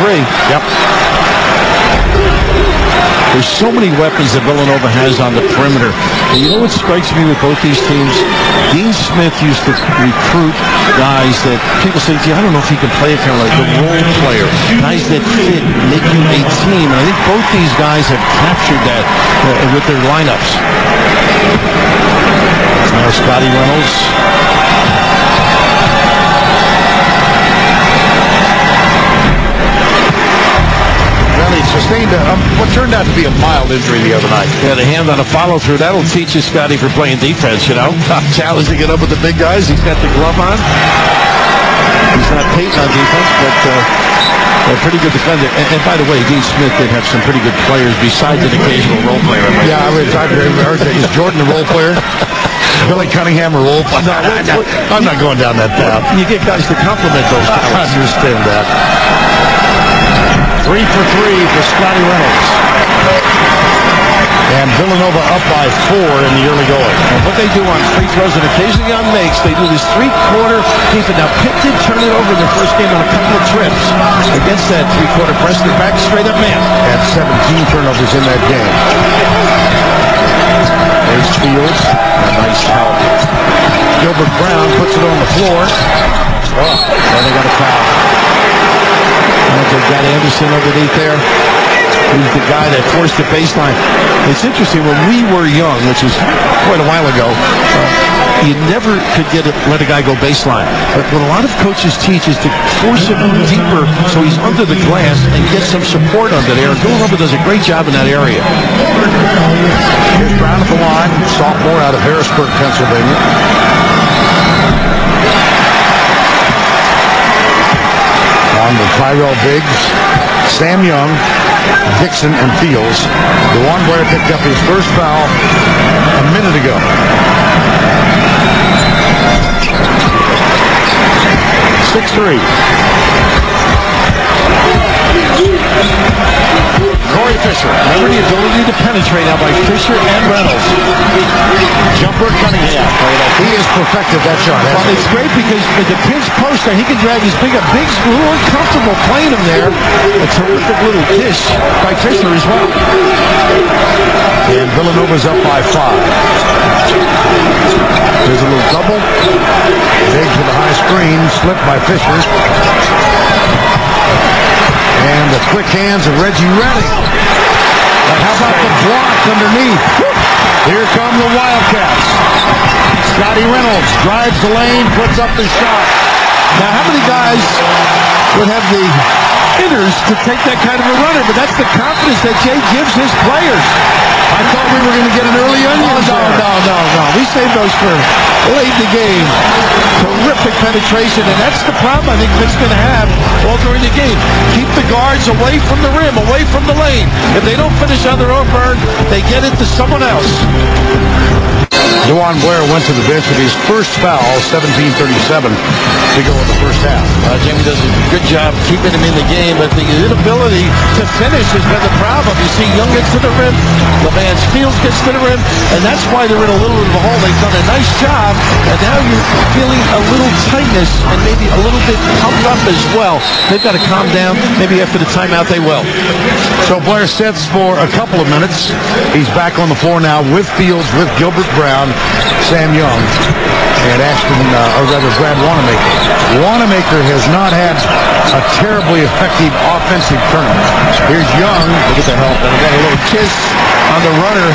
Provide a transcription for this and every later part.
three. Yep. There's so many weapons that Villanova has on the perimeter. And you know what strikes me with both these teams? Dean Smith used to recruit guys that people say, gee, I don't know if he can play a kind of like the role player. Guys that fit, make you a team. And I think both these guys have captured that with their lineups. Now Scotty Reynolds. He sustained what turned out to be a mild injury the other night. Had a hand on a follow-through. That'll teach you, Scotty, for playing defense, you know. Challenge to get up with the big guys. He's got the glove on. He's not Peyton on defense, but a pretty good defender. And by the way, Dean Smith did have some pretty good players besides an occasional role player. Yeah, I would agree. Is Jordan a role player? Billy Cunningham a role player? No, I'm not going down that path. You get guys to compliment those guys. I understand that. 3 for 3 for Scotty Reynolds. And Villanova up by 4 in the early going. And what they do on free throws and occasionally on makes, they do this three-quarter keep it. Now, Pitt did turn it over in their first game on a couple of trips against that three-quarter press. They're back straight up man. Had 17 turnovers in that game. There's Fields. A nice help. Gilbert Brown puts it on the floor. Oh, and they got a foul. They've got Anderson underneath there. He's the guy that forced the baseline. It's interesting, when we were young, which was quite a while ago, you never could let a guy go baseline. But what a lot of coaches teach is to force him deeper so he's under the glass and get some support under there. And Villanova does a great job in that area. Here's Brown at the line, sophomore out of Harrisburg, Pennsylvania. On the Tyrell Biggs, Sam Young, Dixon, and Fields. DeJuan Blair picked up his first foul a minute ago. (6-3). Corey Fisher. Remember the ability to penetrate now by Fisher and Reynolds. Jumper Cunningham. He has perfected that shot. Well, it's great because with the pinch poster, he can drag his big. Big's a little uncomfortable playing him there. A terrific little dish by Fisher as well. And Villanova's up by 5. There's a little double. Biggs with a high screen, slipped by Fisher. And the quick hands of Reggie Redding. How about the block underneath? Here come the Wildcats. Scotty Reynolds drives the lane, puts up the shot. Now, how many guys would have the hitters to take that kind of a runner? But that's the confidence that Jay gives his players. I thought we were going to get an early onion. No. We saved those for late in the game. Terrific penetration, and that's the problem I think Pitt's going to have all during the game. Keep the guards away from the rim, away from the lane. If they don't finish on their own burn, they get it to someone else. DeJuan Blair went to the bench with his first foul, 17:37 to go in the first half. Jamie does a good job keeping him in the game, but the inability to finish has been the problem. You see Young gets to the rim, LeVance Fields gets to the rim, and that's why they're in a little bit of a hole. They've done a nice job, and now you're feeling a little tightness and maybe a little bit pumped up as well. They've got to calm down. Maybe after the timeout they will. So Blair sits for a couple of minutes. He's back on the floor now with Fields, with Gilbert Brown, Sam Young, and Brad Wanamaker. Wanamaker has not had a terribly effective offensive tournament. Here's Young. Look at the help. And got a little kiss on the runner.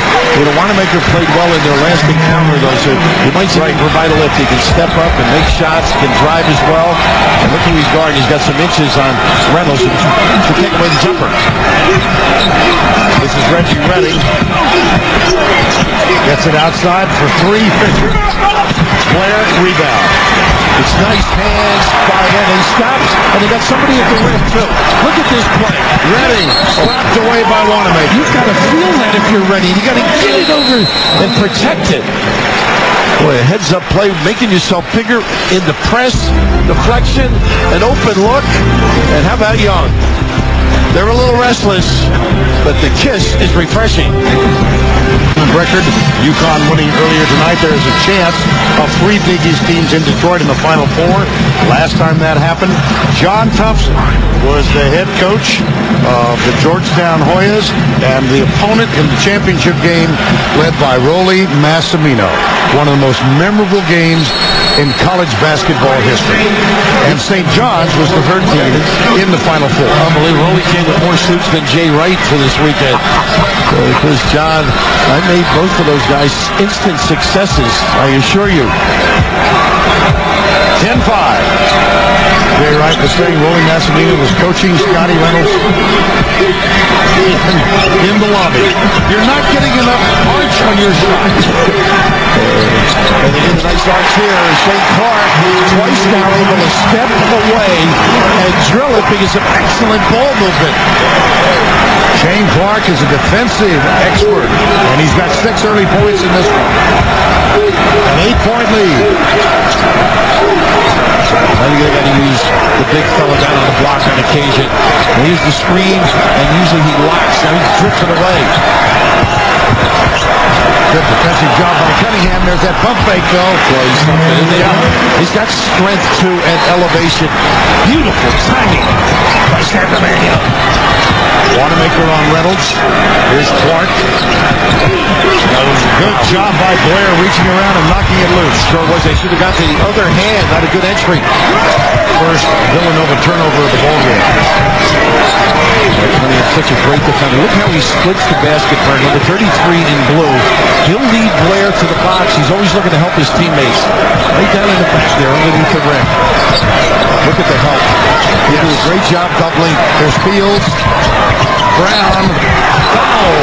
Wanamaker played well in their last encounter, though, so you might see him provide a lift. He can step up and make shots, can drive as well. And look who he's guarding. He's got some inches on Reynolds to take away the jumper. This is Reggie Redding. Gets it outside for 3. Fisher. Blair rebound. It's nice hands by him. He stops, and they got somebody at the rim, too. Look at this play. Redding slapped away by Wanamaker. You've got to feel that if you're ready. You got to get it over and protect it. Boy, a heads-up play, making yourself bigger in the press, deflection, an open look. And how about Young? They're a little restless, but the kiss is refreshing. Record, UConn winning earlier tonight. There is a chance of 3 Big East teams in Detroit in the Final Four. Last time that happened, John Thompson was the head coach of the Georgetown Hoyas, and the opponent in the championship game led by Rollie Massimino. One of the most memorable games in college basketball history. And St. John's was the third team in the Final Four. Unbelievable. Rollie came with more suits than Jay Wright for this weekend. Because John, I made both of those guys instant successes, I assure you. 10-5. Jay Wright was saying Rollie Massimino was coaching Scotty Reynolds in the lobby. You're not getting enough arch on your shot. And they get a nice arch here. Shane Clark, twice now able to step away and drill it because of excellent ball movement. Shane Clark is a defensive expert, and he's got 6 early points in this one. An 8-point lead. I think they got to use the big fella down on the block on occasion. Here's the screen, and usually he locks. Now he's drifting away. Good defensive job by Cunningham. There's that pump fake, though. He's got strength, too, and elevation. Beautiful timing by Sacramento. Wanamaker on Reynolds. Here's Clark. Good job by Blair reaching around and knocking it loose. Sure was. They should have got the other hand. Not a good entry. First Villanova turnover of the ball game. Cunningham's such a great defender. Look how he splits the basket for number 33 in blue. He'll lead Blair to the box. He's always looking to help his teammates. Right down in the back there underneath the rim. Look at the help. He did a great job doubling. There's Fields. Brown. Oh!